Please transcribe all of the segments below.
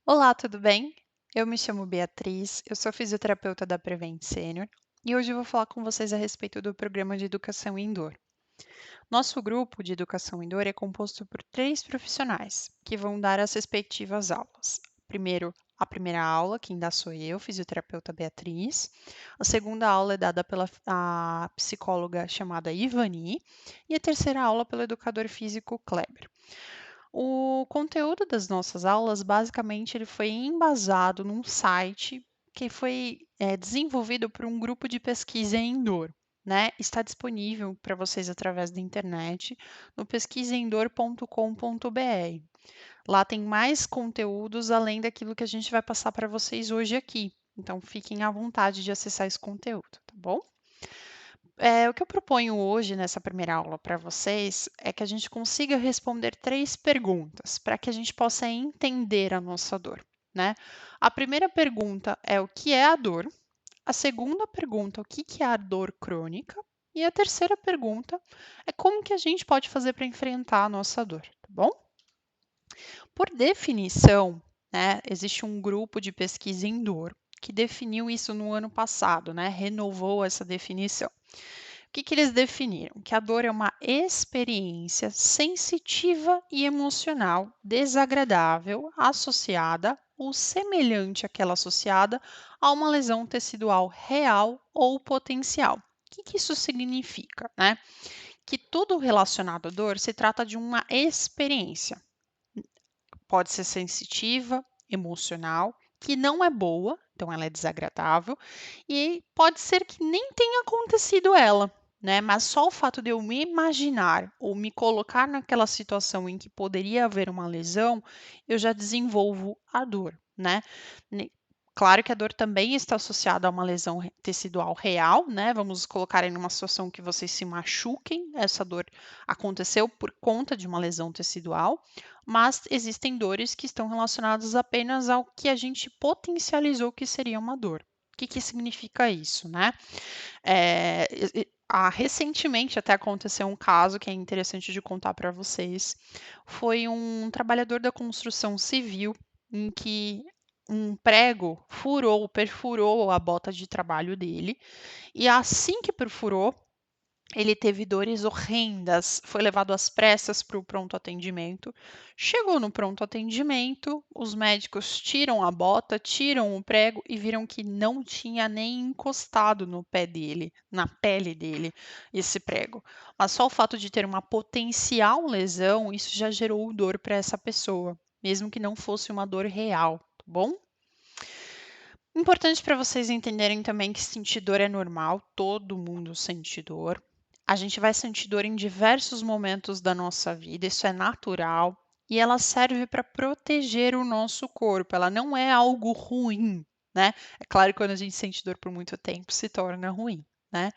Olá, tudo bem? Eu me chamo Beatriz, eu sou fisioterapeuta da Prevent Senior e hoje eu vou falar com vocês a respeito do programa de educação em dor. Nosso grupo de educação em dor é composto por três profissionais que vão dar as respectivas aulas. Primeiro, a primeira aula, quem dá sou eu, fisioterapeuta Beatriz. A segunda aula é dada pela a psicóloga chamada Ivani e a terceira aula pelo educador físico Kleber. O conteúdo das nossas aulas, basicamente, ele foi embasado num site que foi, desenvolvido por um grupo de pesquisa em dor, né. Está disponível para vocês através da internet no pesquisaemdor.com.br. Lá tem mais conteúdos além daquilo que a gente vai passar para vocês hoje aqui, então fiquem à vontade de acessar esse conteúdo, tá bom? O que eu proponho hoje nessa primeira aula para vocês é que a gente consiga responder três perguntas para que a gente possa entender a nossa dor, né? A primeira pergunta é o que é a dor? A segunda pergunta, o que é a dor crônica? E a terceira pergunta é como que a gente pode fazer para enfrentar a nossa dor, tá bom? Por definição, né, existe um grupo de pesquisa em dor que definiu isso no ano passado, né? Renovou essa definição. O que eles definiram? Que a dor é uma experiência sensitiva e emocional desagradável associada ou semelhante àquela associada a uma lesão tecidual real ou potencial. O que isso significa? Né? Que tudo relacionado à dor se trata de uma experiência. Pode ser sensitiva, emocional, que não é boa, então ela é desagradável, e pode ser que nem tenha acontecido ela, né? Mas só o fato de eu me imaginar ou me colocar naquela situação em que poderia haver uma lesão, eu já desenvolvo a dor, né? Ne- Claro que a dor também está associada a uma lesão tecidual real, né? Vamos colocar em uma situação que vocês se machuquem, essa dor aconteceu por conta de uma lesão tecidual, mas existem dores que estão relacionadas apenas ao que a gente potencializou que seria uma dor. O que significa isso, né? Recentemente até aconteceu um caso que é interessante de contar para vocês. Foi um trabalhador da construção civil em que um prego perfurou a bota de trabalho dele, e assim que perfurou, ele teve dores horrendas, foi levado às pressas para o pronto atendimento. Chegou no pronto atendimento, os médicos tiram a bota, tiram o prego e viram que não tinha nem encostado no pé dele, na pele dele, esse prego. Mas só o fato de ter uma potencial lesão, isso já gerou dor para essa pessoa, mesmo que não fosse uma dor real, tá bom? Importante para vocês entenderem também que sentir dor é normal, todo mundo sente dor. A gente vai sentir dor em diversos momentos da nossa vida, isso é natural, e ela serve para proteger o nosso corpo, ela não é algo ruim, né? É claro que quando a gente sente dor por muito tempo se torna ruim, né?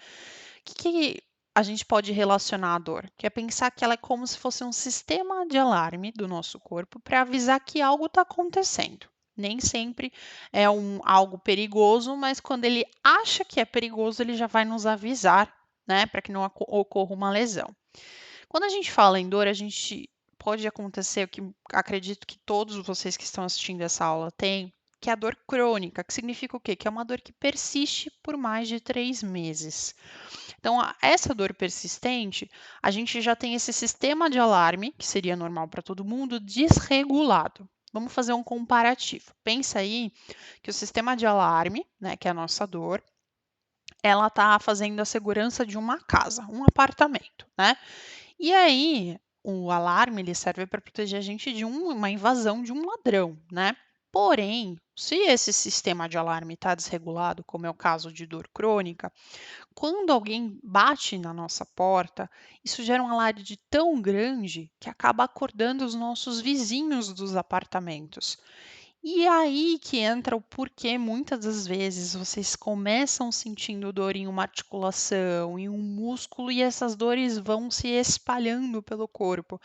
O que a gente pode relacionar à dor? Que é pensar que ela é como se fosse um sistema de alarme do nosso corpo para avisar que algo está acontecendo. Nem sempre é algo perigoso, mas quando ele acha que é perigoso, ele já vai nos avisar, né, para que não ocorra uma lesão. Quando a gente fala em dor, a gente pode acontecer o que acredito que todos vocês que estão assistindo essa aula têm, que é a dor crônica, que significa o quê? Que é uma dor que persiste por mais de 3 meses. Então, essa dor persistente, a gente já tem esse sistema de alarme, que seria normal para todo mundo, desregulado. Vamos fazer um comparativo. Pensa aí que o sistema de alarme, né, que é a nossa dor, ela está fazendo a segurança de uma casa, um apartamento, né? E aí, o alarme ele serve para proteger a gente de uma invasão de um ladrão, né? Porém, se esse sistema de alarme está desregulado, como é o caso de dor crônica, quando alguém bate na nossa porta, isso gera um alarde tão grande que acaba acordando os nossos vizinhos dos apartamentos. E aí que entra o porquê muitas das vezes vocês começam sentindo dor em uma articulação, em um músculo, e essas dores vão se espalhando pelo corpo.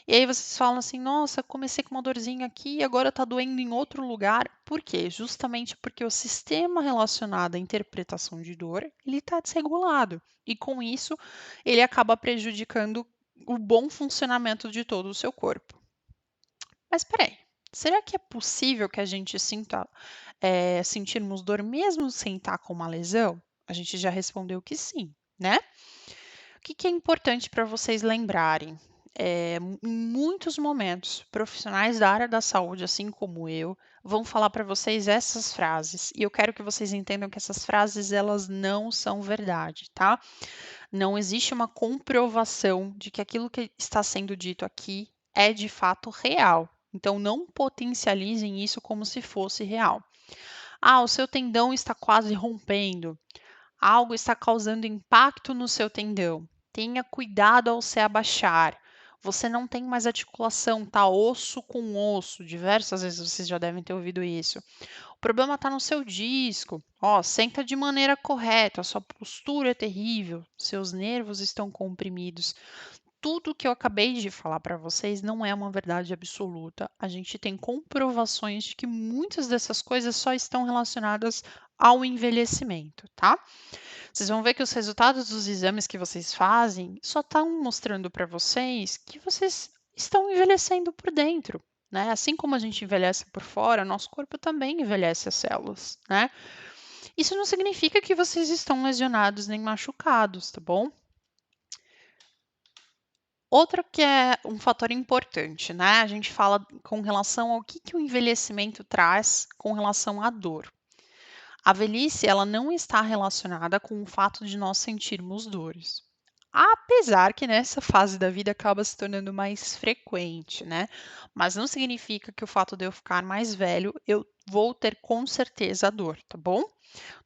E aí vocês falam assim: "Nossa, comecei com uma dorzinha aqui e agora está doendo em outro lugar". Por quê? Justamente porque o sistema relacionado à interpretação de dor, ele está desregulado. E com isso, ele acaba prejudicando o bom funcionamento de todo o seu corpo. Mas espera aí. Será que é possível que a gente sentirmos dor mesmo sem estar com uma lesão? A gente já respondeu que sim, né? O que é importante para vocês lembrarem? Em muitos momentos, profissionais da área da saúde, assim como eu, vão falar para vocês essas frases. E eu quero que vocês entendam que essas frases elas não são verdade, tá? Não existe uma comprovação de que aquilo que está sendo dito aqui é de fato real. Então, não potencializem isso como se fosse real. Ah, o seu tendão está quase rompendo. Algo está causando impacto no seu tendão. Tenha cuidado ao se abaixar. Você não tem mais articulação, tá osso com osso. Diversas vezes vocês já devem ter ouvido isso. O problema está no seu disco. Ó, senta de maneira correta, a sua postura é terrível, seus nervos estão comprimidos. Tudo que eu acabei de falar para vocês não é uma verdade absoluta. A gente tem comprovações de que muitas dessas coisas só estão relacionadas ao envelhecimento, tá? Vocês vão ver que os resultados dos exames que vocês fazem só estão mostrando para vocês que vocês estão envelhecendo por dentro, né? Assim como a gente envelhece por fora, nosso corpo também envelhece as células, né? Isso não significa que vocês estão lesionados nem machucados, tá bom? Outra que é um fator importante, né? A gente fala com relação ao que o envelhecimento traz com relação à dor. A velhice, ela não está relacionada com o fato de nós sentirmos dores. Apesar que nessa fase da vida acaba se tornando mais frequente, né? Mas não significa que o fato de eu ficar mais velho, eu vou ter com certeza dor, tá bom?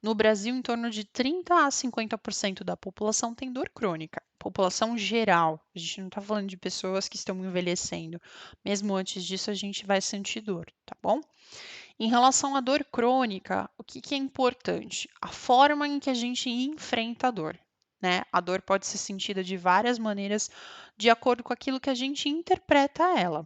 No Brasil, em torno de 30 a 50% da população tem dor crônica. População geral. A gente não está falando de pessoas que estão envelhecendo. Mesmo antes disso, a gente vai sentir dor, tá bom? Em relação à dor crônica, o que é importante? A forma em que a gente enfrenta a dor. Né? A dor pode ser sentida de várias maneiras, de acordo com aquilo que a gente interpreta ela.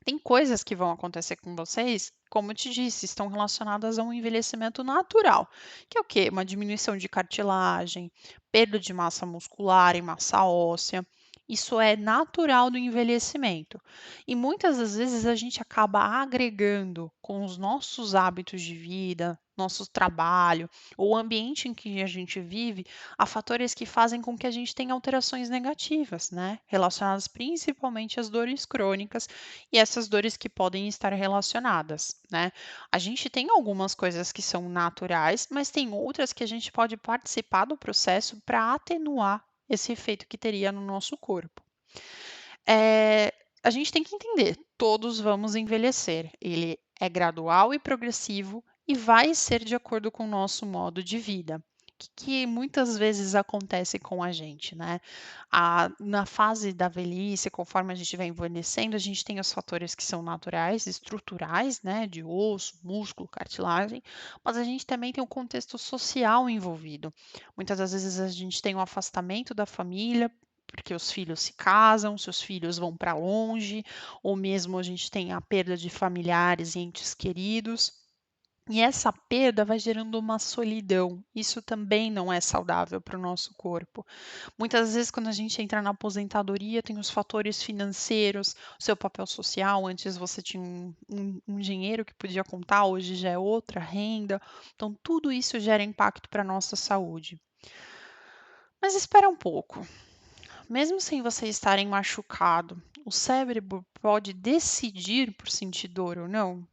Tem coisas que vão acontecer com vocês, como eu te disse, estão relacionadas a um envelhecimento natural, que é o quê? Uma diminuição de cartilagem, perda de massa muscular e massa óssea. Isso é natural do envelhecimento. E muitas das vezes a gente acaba agregando com os nossos hábitos de vida, nosso trabalho, ou o ambiente em que a gente vive, a fatores que fazem com que a gente tenha alterações negativas, né? Relacionadas principalmente às dores crônicas e essas dores que podem estar relacionadas, né? A gente tem algumas coisas que são naturais, mas tem outras que a gente pode participar do processo para atenuar esse efeito que teria no nosso corpo. A gente tem que entender, todos vamos envelhecer. Ele é gradual e progressivo e vai ser de acordo com o nosso modo de vida. Que muitas vezes acontece com a gente, né? Na fase da velhice, conforme a gente vai envelhecendo, a gente tem os fatores que são naturais, estruturais, né? De osso, músculo, cartilagem, mas a gente também tem o contexto social envolvido. Muitas das vezes a gente tem o afastamento da família, porque os filhos se casam, seus filhos vão para longe, ou mesmo a gente tem a perda de familiares e entes queridos. E essa perda vai gerando uma solidão. Isso também não é saudável para o nosso corpo. Muitas vezes, quando a gente entra na aposentadoria, tem os fatores financeiros, o seu papel social. Antes você tinha um dinheiro que podia contar, hoje já é outra renda. Então, tudo isso gera impacto para a nossa saúde. Mas espera um pouco. Mesmo sem você estarem machucado, o cérebro pode decidir por sentir dor ou não?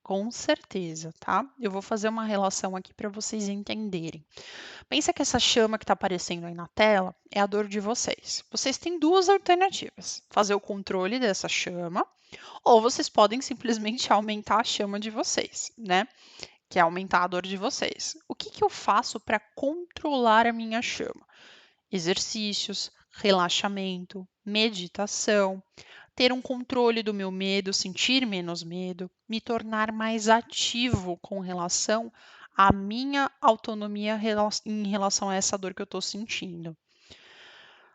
Com certeza, tá? Eu vou fazer uma relação aqui para vocês entenderem. Pensa que essa chama que está aparecendo aí na tela é a dor de vocês. Vocês têm duas alternativas: fazer o controle dessa chama, ou vocês podem simplesmente aumentar a chama de vocês, né? Que é aumentar a dor de vocês. O que eu faço para controlar a minha chama? Exercícios, relaxamento, meditação, ter um controle do meu medo, sentir menos medo, me tornar mais ativo com relação à minha autonomia em relação a essa dor que eu estou sentindo.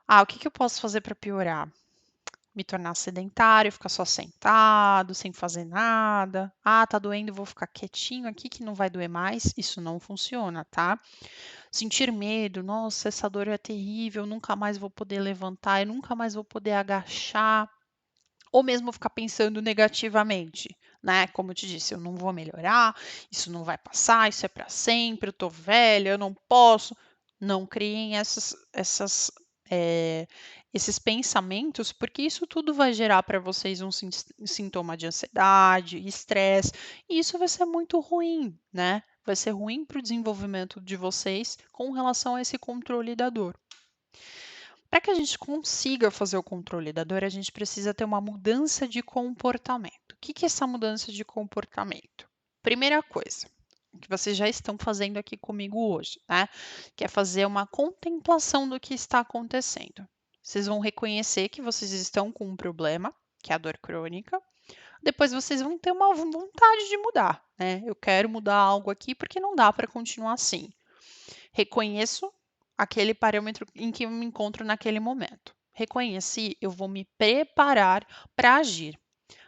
Ah, o que eu posso fazer para piorar? Me tornar sedentário, ficar só sentado, sem fazer nada. Ah, tá doendo, vou ficar quietinho aqui que não vai doer mais. Isso não funciona, tá? Sentir medo, nossa, essa dor é terrível, eu nunca mais vou poder levantar, eu nunca mais vou poder agachar. ou mesmo ficar pensando negativamente, né? Como eu te disse, eu não vou melhorar, isso não vai passar, isso é para sempre, eu tô velha, eu não posso. Não criem eh, esses pensamentos, porque isso tudo vai gerar para vocês um sintoma de ansiedade, estresse, e isso vai ser muito ruim, né? Vai ser ruim para o desenvolvimento de vocês com relação a esse controle da dor. Para que a gente consiga fazer o controle da dor, a gente precisa ter uma mudança de comportamento. O que que é essa mudança de comportamento? Primeira coisa, o que vocês já estão fazendo aqui comigo hoje, né? Que é fazer uma contemplação do que está acontecendo. Vocês vão reconhecer que vocês estão com um problema, que é a dor crônica. Depois vocês vão ter uma vontade de mudar, né? Eu quero mudar algo aqui porque não dá para continuar assim. Reconheço aquele parâmetro em que eu me encontro naquele momento. Reconheci, eu vou me preparar para agir.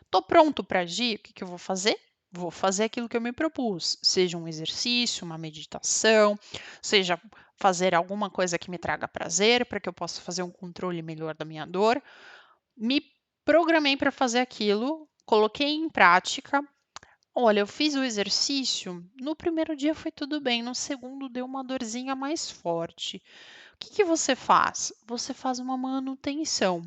Estou pronto para agir? O que que eu vou fazer? Vou fazer aquilo que eu me propus, seja um exercício, uma meditação, seja fazer alguma coisa que me traga prazer, para que eu possa fazer um controle melhor da minha dor. Me programei para fazer aquilo, coloquei em prática. Olha, eu fiz o exercício, no primeiro dia foi tudo bem, no segundo deu uma dorzinha mais forte. O que que você faz? Você faz uma manutenção.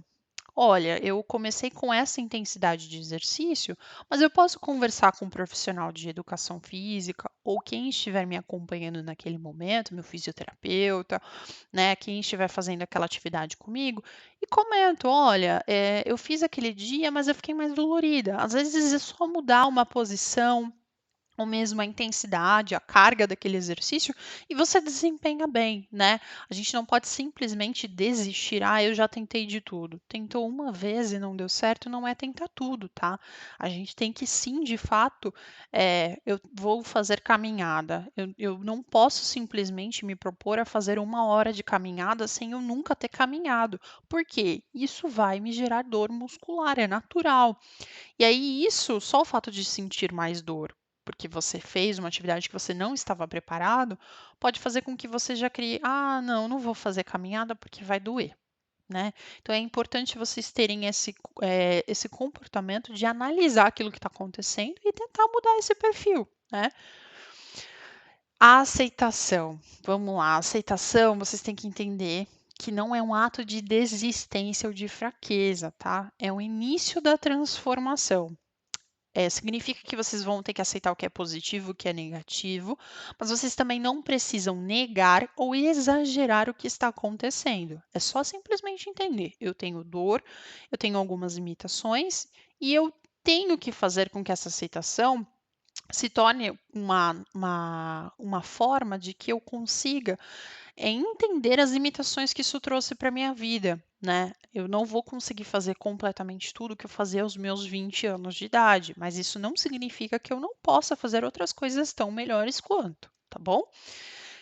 Olha, eu comecei com essa intensidade de exercício, mas eu posso conversar com um profissional de educação física ou quem estiver me acompanhando naquele momento, meu fisioterapeuta, né, quem estiver fazendo aquela atividade comigo, e comento: olha, eu fiz aquele dia, mas eu fiquei mais dolorida. Às vezes é só mudar uma posição, ou mesmo a intensidade, a carga daquele exercício, e você desempenha bem, né? A gente não pode simplesmente desistir. Ah, eu já tentei de tudo. Tentou uma vez e não deu certo, não é tentar tudo, tá? A gente tem que sim, de fato, eu vou fazer caminhada. Eu não posso simplesmente me propor a fazer 1 hora de caminhada sem eu nunca ter caminhado. Por quê? Isso vai me gerar dor muscular, é natural. E aí isso, só o fato de sentir mais dor, porque você fez uma atividade que você não estava preparado, pode fazer com que você já crie: "Ah, não, não vou fazer caminhada porque vai doer", né. Então é importante vocês terem esse comportamento de analisar aquilo que está acontecendo e tentar mudar esse perfil, né. A aceitação, vamos lá, a aceitação vocês têm que entender que não é um ato de desistência ou de fraqueza, tá, é o início da transformação. Significa que vocês vão ter que aceitar o que é positivo, o que é negativo, mas vocês também não precisam negar ou exagerar o que está acontecendo. É só simplesmente entender: eu tenho dor, eu tenho algumas limitações e eu tenho que fazer com que essa aceitação se torne uma forma de que eu consiga entender as limitações que isso trouxe para minha vida, né. Eu não vou conseguir fazer completamente tudo que eu fazia aos meus 20 anos de idade, mas isso não significa que eu não possa fazer outras coisas tão melhores quanto, tá bom?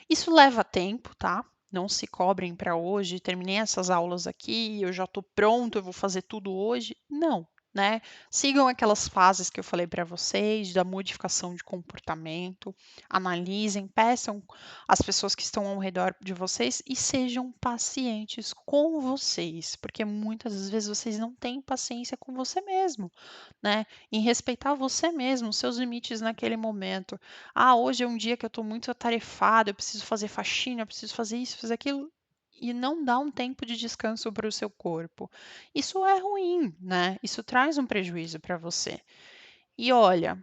Isso leva tempo, tá? Não se cobrem para hoje, terminei essas aulas aqui, eu já estou pronto, eu vou fazer tudo hoje. Não, né? Sigam aquelas fases que eu falei para vocês, da modificação de comportamento, analisem, peçam às pessoas que estão ao redor de vocês e sejam pacientes com vocês, porque muitas das vezes vocês não têm paciência com você mesmo, né? Em respeitar você mesmo, os seus limites naquele momento. Ah, hoje é um dia que eu estou muito atarefada, eu preciso fazer faxina, eu preciso fazer isso, fazer aquilo, e não dá um tempo de descanso para o seu corpo. Isso é ruim, né? Isso traz um prejuízo para você. E olha,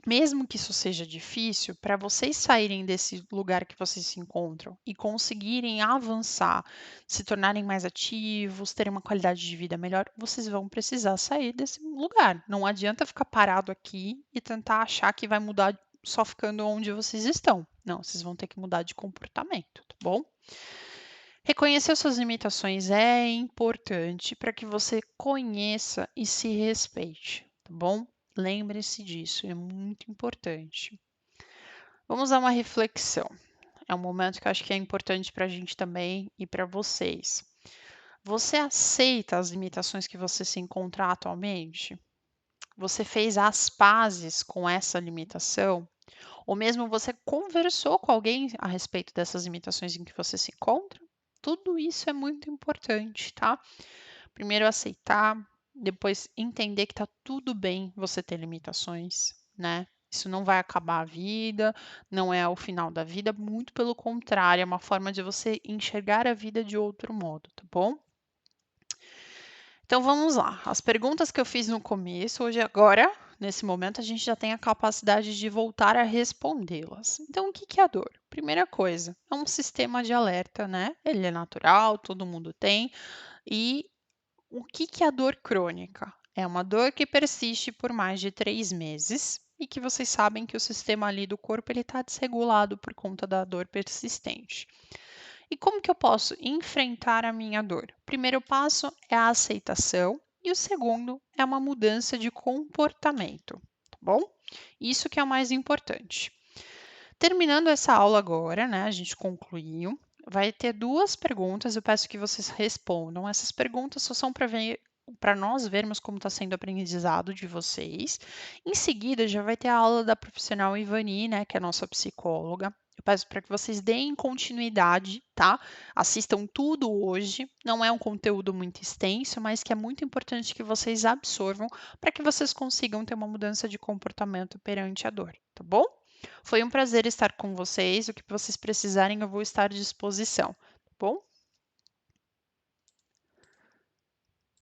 mesmo que isso seja difícil, para vocês saírem desse lugar que vocês se encontram e conseguirem avançar, se tornarem mais ativos, terem uma qualidade de vida melhor, vocês vão precisar sair desse lugar. Não adianta ficar parado aqui e tentar achar que vai mudar só ficando onde vocês estão. Não, vocês vão ter que mudar de comportamento, tá bom? Reconhecer suas limitações é importante para que você conheça e se respeite, tá bom? Lembre-se disso, é muito importante. Vamos a uma reflexão. É um momento que eu acho que é importante para a gente também e para vocês. Você aceita as limitações que você se encontra atualmente? Você fez as pazes com essa limitação? Ou mesmo você conversou com alguém a respeito dessas limitações em que você se encontra? Tudo isso é muito importante, tá? Primeiro aceitar, depois entender que tá tudo bem você ter limitações, né? Isso não vai acabar a vida, não é o final da vida, muito pelo contrário, é uma forma de você enxergar a vida de outro modo, tá bom? Então vamos lá. As perguntas que eu fiz no começo, hoje agora, nesse momento, a gente já tem a capacidade de voltar a respondê-las. Então, o que que é a dor? Primeira coisa, é um sistema de alerta, né? Ele é natural, todo mundo tem. E o que que é a dor crônica? É uma dor que persiste por mais de 3 meses e que vocês sabem que o sistema ali do corpo ele está desregulado por conta da dor persistente. E como que eu posso enfrentar a minha dor? O primeiro passo é a aceitação e o segundo é uma mudança de comportamento, tá bom? Isso que é o mais importante. Terminando essa aula agora, né? A gente concluiu. Vai ter duas perguntas, eu peço que vocês respondam. Essas perguntas só são para ver, para nós vermos como está sendo o aprendizado de vocês. Em seguida, já vai ter a aula da profissional Ivani, né, que é a nossa psicóloga. Eu peço para que vocês deem continuidade, tá? Assistam tudo hoje. Não é um conteúdo muito extenso, mas que é muito importante que vocês absorvam para que vocês consigam ter uma mudança de comportamento perante a dor, tá bom? Foi um prazer estar com vocês. O que vocês precisarem, eu vou estar à disposição, tá bom?